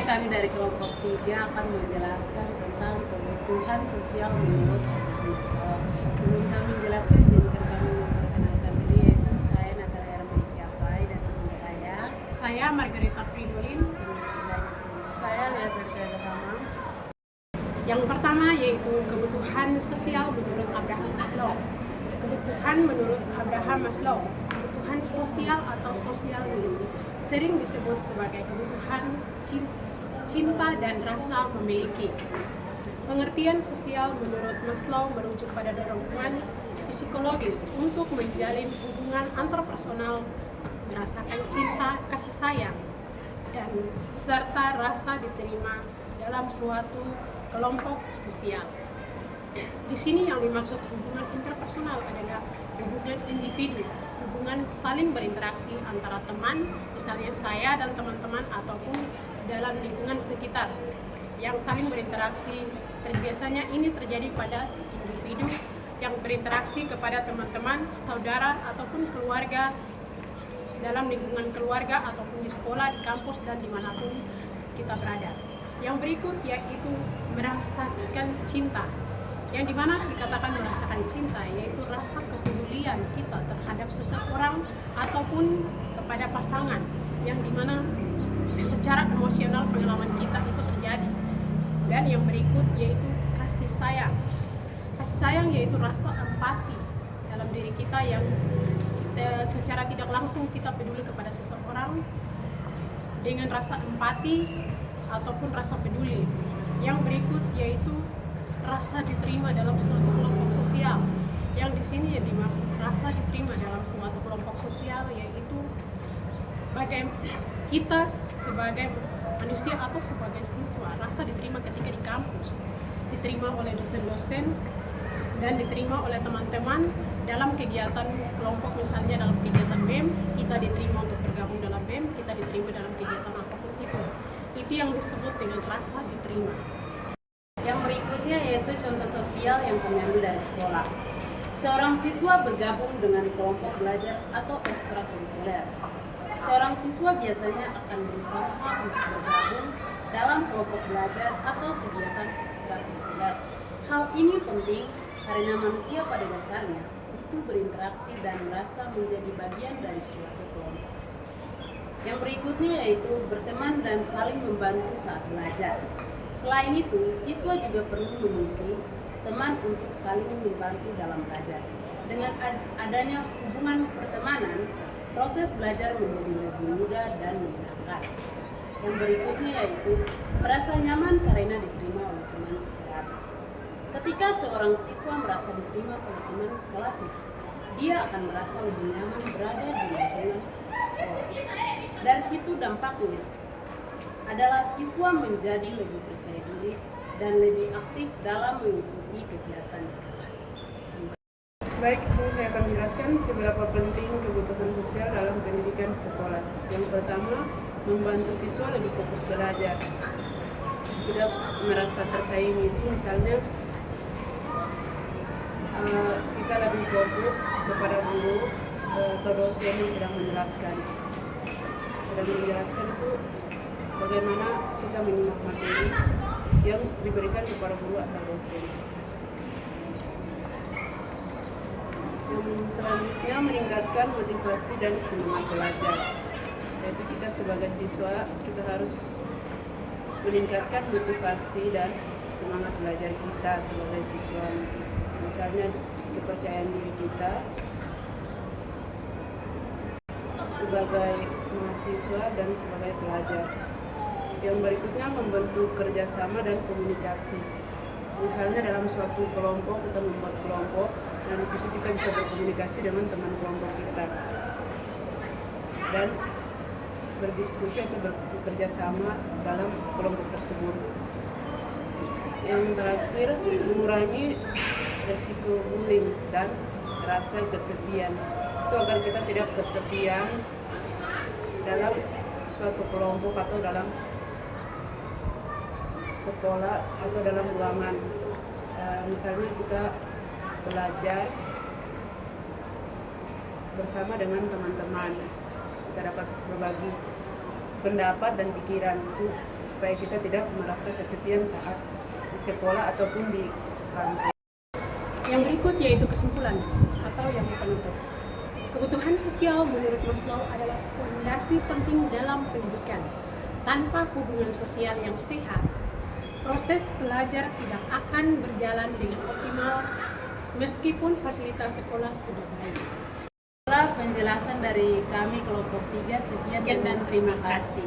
kami dari kelompok 3 akan menjelaskan tentang kebutuhan sosial menurut Abraham Maslow. Sebelum kami menjelaskan, izinkan kami memperkenalkan diri, yaitu saya Natalia Hermanikiapai dan teman Saya Margarita Fridolin. saya Lia Berkada Tamang. Yang pertama yaitu kebutuhan sosial menurut Abraham Maslow. Kebutuhan menurut Abraham Maslow, kebutuhan sosial atau social needs sering disebut sebagai kebutuhan cinta dan rasa memiliki. Pengertian sosial menurut Maslow merujuk pada dorongan psikologis untuk menjalin hubungan antarpersonal, merasakan cinta, kasih sayang, dan serta rasa diterima dalam suatu kelompok sosial. Di sini yang dimaksud hubungan interpersonal adalah hubungan individu, hubungan saling berinteraksi antara teman, misalnya saya dan teman-teman, ataupun dalam lingkungan sekitar yang saling berinteraksi. Biasanya ini terjadi pada individu yang berinteraksi kepada teman-teman, saudara, ataupun keluarga, dalam lingkungan keluarga, ataupun di sekolah, di kampus, dan dimanapun kita berada. Yang berikut yaitu merasakan cinta, yang dimana dikatakan merasakan cinta yaitu rasa kepedulian kita terhadap seseorang ataupun kepada pasangan, yang dimana secara emosional pengalaman kita itu terjadi. Dan yang berikut yaitu kasih sayang. Kasih sayang yaitu rasa empati dalam diri kita, yang kita secara tidak langsung kita peduli kepada seseorang dengan rasa empati ataupun rasa peduli. Yang berikut yaitu rasa diterima dalam suatu kelompok sosial. Yang di sini ya dimaksud rasa diterima dalam suatu kelompok sosial yaitu bagaimana kita sebagai manusia atau sebagai siswa, rasa diterima ketika di kampus, diterima oleh dosen-dosen dan diterima oleh teman-teman dalam kegiatan kelompok, misalnya dalam kegiatan BEM, kita diterima untuk bergabung dalam BEM, kita diterima dalam kegiatan apapun itu. Itu yang disebut dengan rasa diterima. Yang berikutnya yaitu contoh sosial yang kami ambil dari sekolah. Seorang siswa bergabung dengan kelompok belajar atau ekstrakurikuler. Seorang siswa biasanya akan berusaha untuk bergabung dalam kelompok belajar atau kegiatan ekstrakurikuler. Hal ini penting karena manusia pada dasarnya itu berinteraksi dan merasa menjadi bagian dari suatu kelompok. Yang berikutnya yaitu berteman dan saling membantu saat belajar. Selain itu, siswa juga perlu memiliki teman untuk saling membantu dalam belajar. Dengan adanya hubungan pertemanan, proses belajar menjadi lebih mudah dan menyenangkan. Yang berikutnya yaitu merasa nyaman karena diterima oleh teman sekelas. Ketika seorang siswa merasa diterima oleh teman sekelasnya, dia akan merasa lebih nyaman berada di lingkungan sekolah. Dari situ dampaknya adalah siswa menjadi lebih percaya diri dan lebih aktif dalam mengikuti kegiatan di kelas. Baik, di sini saya akan menjelaskan seberapa penting kebutuhan sosial dalam pendidikan sekolah. Yang pertama, membantu siswa lebih fokus belajar. Tidak merasa tersaingi, itu misalnya kita lebih fokus kepada guru atau dosen yang sedang menjelaskan. Sedang menjelaskan itu bagaimana kita menyimak materi yang diberikan kepada guru atau dosen. Yang selanjutnya meningkatkan motivasi dan semangat belajar. Yaitu kita sebagai siswa kita harus meningkatkan motivasi dan semangat belajar kita sebagai siswa. Misalnya kepercayaan diri kita sebagai mahasiswa dan sebagai pelajar. Yang berikutnya membentuk kerjasama dan komunikasi. Misalnya dalam suatu kelompok kita membuat kelompok, dan di situ kita bisa berkomunikasi dengan teman kelompok kita dan berdiskusi atau bekerja sama dalam kelompok tersebut. Yang terakhir, mengurangi risiko bullying dan rasa kesepian. Itu agar kita tidak kesepian dalam suatu kelompok atau dalam sekolah atau dalam ruangan. Misalnya kita belajar bersama dengan teman-teman, kita dapat berbagi pendapat dan pikiran itu supaya kita tidak merasa kesepian saat di sekolah ataupun di kampus. Yang berikut yaitu kesimpulan atau yang penutup. Kebutuhan sosial menurut Maslow adalah fondasi penting dalam pendidikan. Tanpa hubungan sosial yang sehat, proses belajar tidak akan berjalan dengan optimal meskipun fasilitas sekolah sudah baik. Setelah penjelasan dari kami kelompok 3, sekian dan terima kasih.